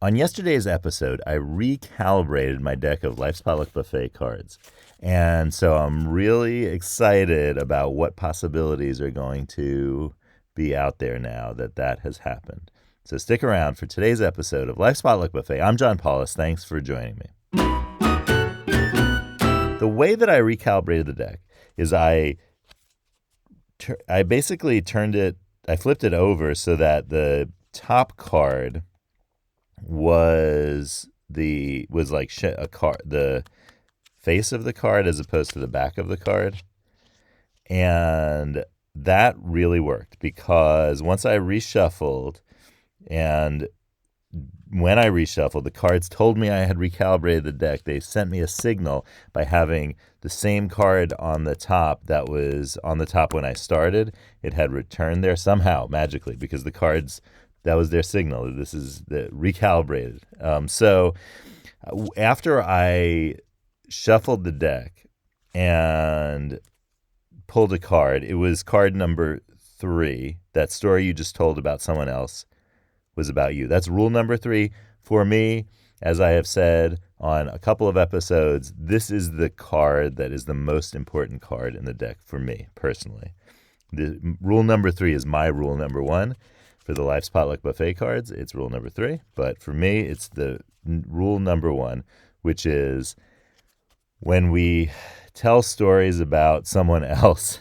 On yesterday's episode, I recalibrated my deck of Life's Potluck Buffet cards. And so I'm really excited about what possibilities are going to be out there now that has happened. So stick around for today's episode of Life's Potluck Buffet. I'm John Paulus. Thanks for joining me. The way that I recalibrated the deck is I basically I flipped it over so that the top card was the face of the card as opposed to the back of the card. And that really worked because once I reshuffled, and when I reshuffled, the cards told me I had recalibrated the deck. They sent me a signal by having the same card on the top that was on the top when I started. It had returned there somehow, magically, because the cards, that was their signal. This is the recalibrated. So after I shuffled the deck and pulled a card, it was card number 3. That story you just told about someone else was about you. That's rule number 3 for me. As I have said on a couple of episodes, this is the card that is the most important card in the deck for me personally. The rule number 3 is my rule number 1. For the Life's Potluck Buffet cards, it's rule number 3. But for me, it's the rule number 1, which is when we tell stories about someone else,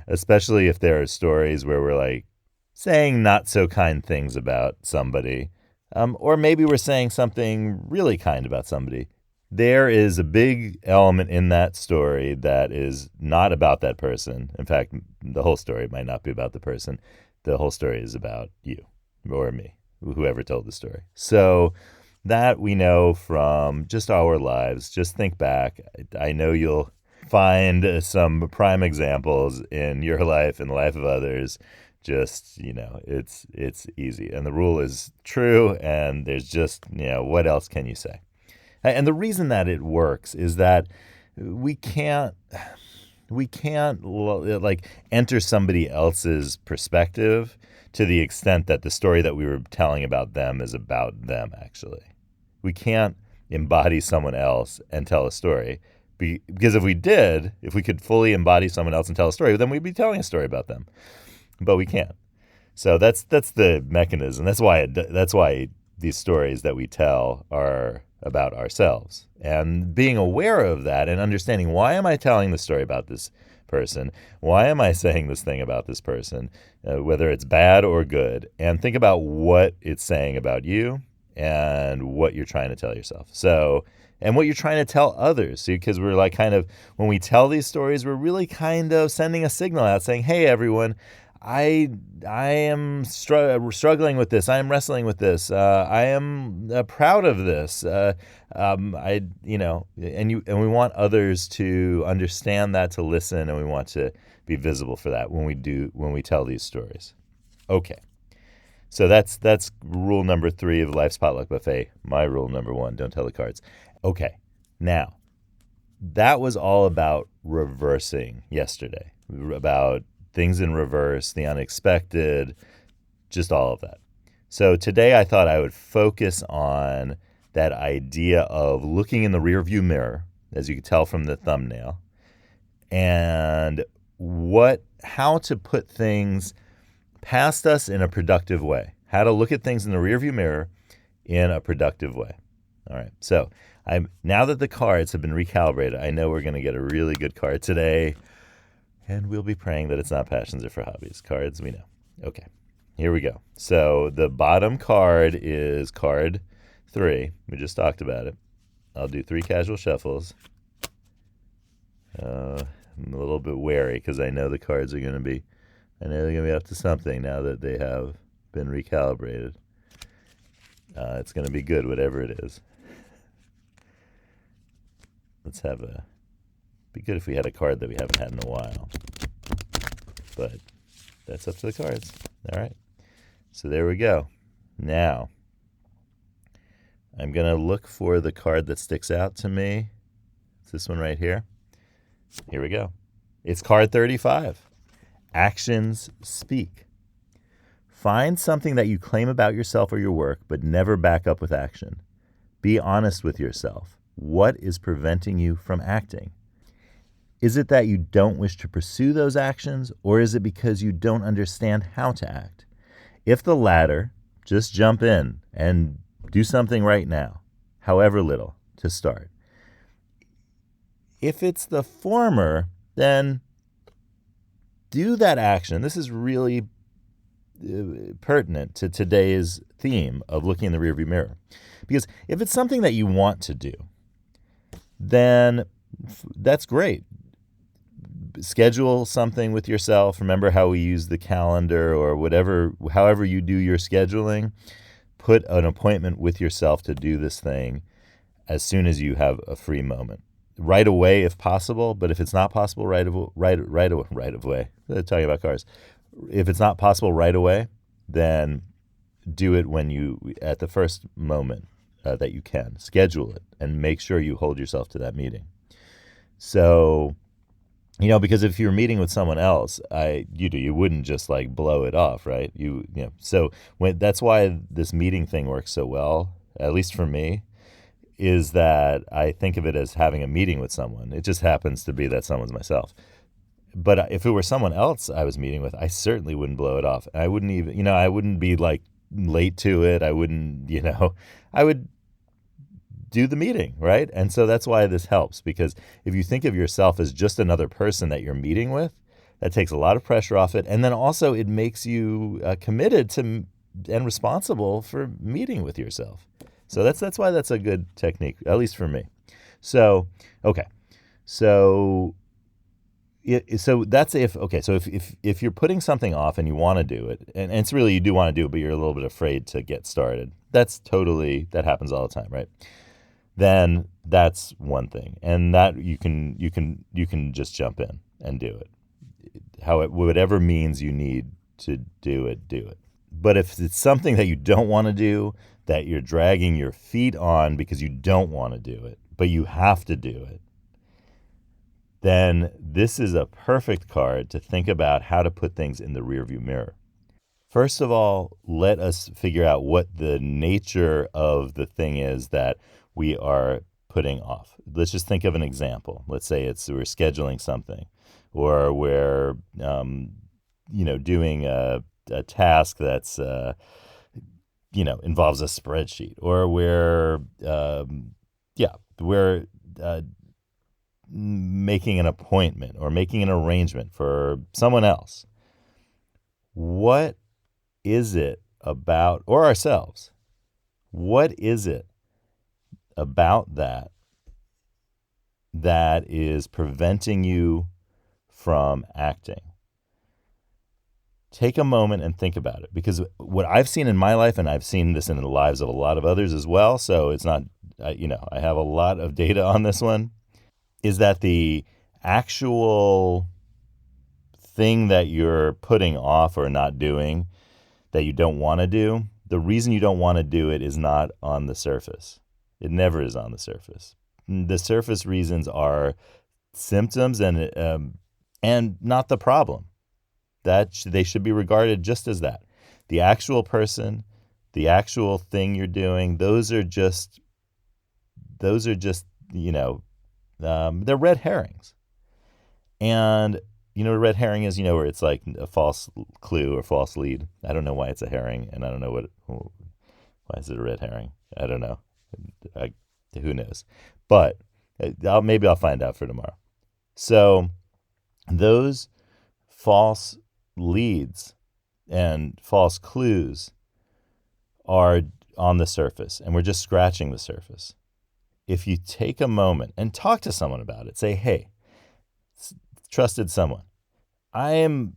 especially if there are stories where we're like saying not so kind things about somebody, or maybe we're saying something really kind about somebody, there is a big element in that story that is not about that person. In fact, the whole story might not be about the person. The whole story is about you or me, whoever told the story. So that we know from just our lives. Just think back. I know you'll find some prime examples in your life and the life of others. Just, it's easy. And the rule is true, and there's just, what else can you say? And the reason that it works is that we can't like enter somebody else's perspective to the extent that the story that we were telling about them is about them, actually. We can't embody someone else and tell a story, because if we could fully embody someone else and tell a story, then we'd be telling a story about them. But we can't. So that's the mechanism. That's why these stories that we tell are about ourselves. And being aware of that and understanding, why am I telling the story about this person? Why am I saying this thing about this person, whether it's bad or good? And think about what it's saying about you and what you're trying to tell yourself. And what you're trying to tell others. Because we're like when we tell these stories, we're really kind of sending a signal out saying, hey, everyone, I am struggling with this. I am wrestling with this. I am proud of this. And we want others to understand that, to listen, and we want to be visible for that when we tell these stories. Okay, so that's rule number 3 of Life's Potluck Buffet. My rule number 1: don't tell the cards. Okay, now that was all about reversing yesterday, about things in reverse, the unexpected, just all of that. So today I thought I would focus on that idea of looking in the rearview mirror, as you can tell from the thumbnail, and how to put things past us in a productive way. How to look at things in the rearview mirror in a productive way. All right. So now that the cards have been recalibrated, I know we're going to get a really good card today. And we'll be praying that it's not Passions Are for Hobbies. Cards, we know. Okay, here we go. So the bottom card is card 3. We just talked about it. I'll do 3 casual shuffles. I'm a little bit wary because I know the cards are going to be, up to something now that they have been recalibrated. It's going to be good, whatever it is. Be good if we had a card that we haven't had in a while. But that's up to the cards. All right. So there we go. Now, I'm going to look for the card that sticks out to me. It's this one right here. Here we go. It's card 35. Actions speak. Find something that you claim about yourself or your work, but never back up with action. Be honest with yourself. What is preventing you from acting? Is it that you don't wish to pursue those actions, or is it because you don't understand how to act? If the latter, just jump in and do something right now, however little, to start. If it's the former, then do that action. This is really pertinent to today's theme of looking in the rearview mirror. Because if it's something that you want to do, then that's great. Schedule something with yourself. Remember how we use the calendar or whatever, however you do your scheduling. Put an appointment with yourself to do this thing as soon as you have a free moment. Right away, if possible, but if it's not possible right away, talking about cars. If it's not possible right away, then do it at the first moment that you can. Schedule it and make sure you hold yourself to that meeting. So, because if you're meeting with someone else, you wouldn't just like blow it off, right? So that's why this meeting thing works so well, at least for me, is that I think of it as having a meeting with someone. It just happens to be that someone's myself. But if it were someone else I was meeting with, I certainly wouldn't blow it off. I wouldn't even, I wouldn't be like late to it. I wouldn't, I would do the meeting, right? And so that's why this helps, because if you think of yourself as just another person that you're meeting with, that takes a lot of pressure off it. And then also it makes you committed to and responsible for meeting with yourself. So that's why that's a good technique, at least for me. So, okay. So that's if you're putting something off and you want to do it, and it's really you do want to do it, but you're a little bit afraid to get started. That happens all the time, right? Then that's one thing, and that you can just jump in and do it. Whatever means you need to do it. But if it's something that you don't want to do, that you're dragging your feet on because you don't want to do it, but you have to do it, then this is a perfect card to think about how to put things in the rearview mirror. First of all, let us figure out what the nature of the thing is that we are putting off. Let's just think of an example. Let's say we're scheduling something, or we're doing a task that's involves a spreadsheet, or we're making an appointment or making an arrangement for someone else. What is it about, or ourselves, what is it about that is preventing you from acting? Take a moment and think about it, because what I've seen in my life, and I've seen this in the lives of a lot of others as well, so it's not, I have a lot of data on this one, is that the actual thing that you're putting off or not doing that you don't want to do, the reason you don't want to do it is not on the surface. It never is on the surface. The surface reasons are symptoms and not the problem. That they should be regarded just as that. The actual person, the actual thing you're doing, those are just they're red herrings. And a red herring is, where it's like a false clue or false lead. I don't know why it's a herring, and I don't know why is it a red herring? I don't know. Who knows? But maybe I'll find out for tomorrow. So those false leads and false clues are on the surface, and we're just scratching the surface. If you take a moment and talk to someone about it, say, hey, trusted someone, I am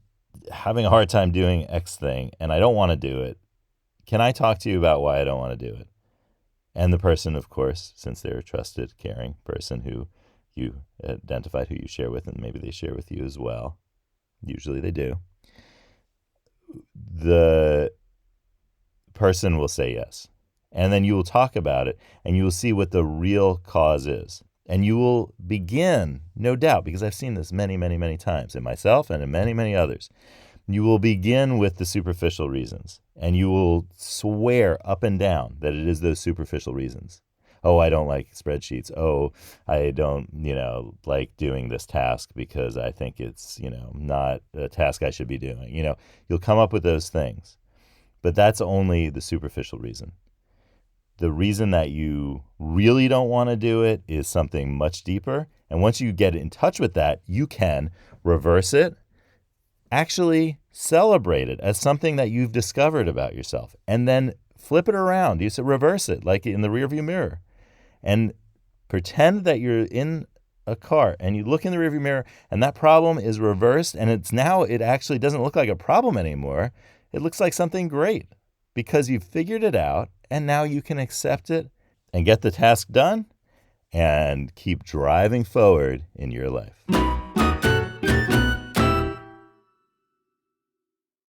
having a hard time doing X thing and I don't want to do it. Can I talk to you about why I don't want to do it? And the person, of course, since they're a trusted, caring person who you identified, who you share with, and maybe they share with you as well. Usually they do. The person will say yes. And then you will talk about it, and you will see what the real cause is. And you will begin, no doubt, because I've seen this many, many, many times in myself and in many, many others. You will begin with the superficial reasons, and you will swear up and down that it is those superficial reasons. Oh, I don't like spreadsheets. Oh, I don't, like doing this task because I think it's, not a task I should be doing. You'll come up with those things, but that's only the superficial reason. The reason that you really don't want to do it is something much deeper. And once you get in touch with that, you can reverse it, actually celebrate it as something that you've discovered about yourself, and then flip it around. You said reverse it, like in the rearview mirror, and pretend that you're in a car and you look in the rearview mirror and that problem is reversed, and it actually doesn't look like a problem anymore. It looks like something great because you've figured it out, and now you can accept it and get the task done and keep driving forward in your life.